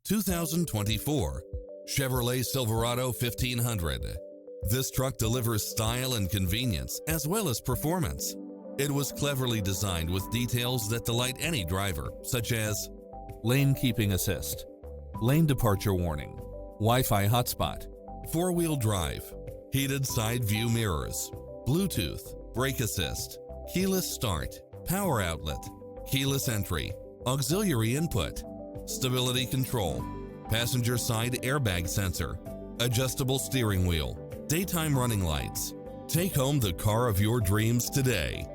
2024 Chevrolet Silverado 1500. This truck delivers style and convenience as well as performance. It was cleverly designed with details that delight any driver, such as lane keeping assist, lane departure warning, Wi-Fi hotspot, four-wheel drive, heated side view mirrors, Bluetooth, brake assist, keyless start, power outlet, keyless entry, auxiliary input, stability control, passenger side airbag sensor, adjustable steering wheel, daytime running lights. Take home the car of your dreams today.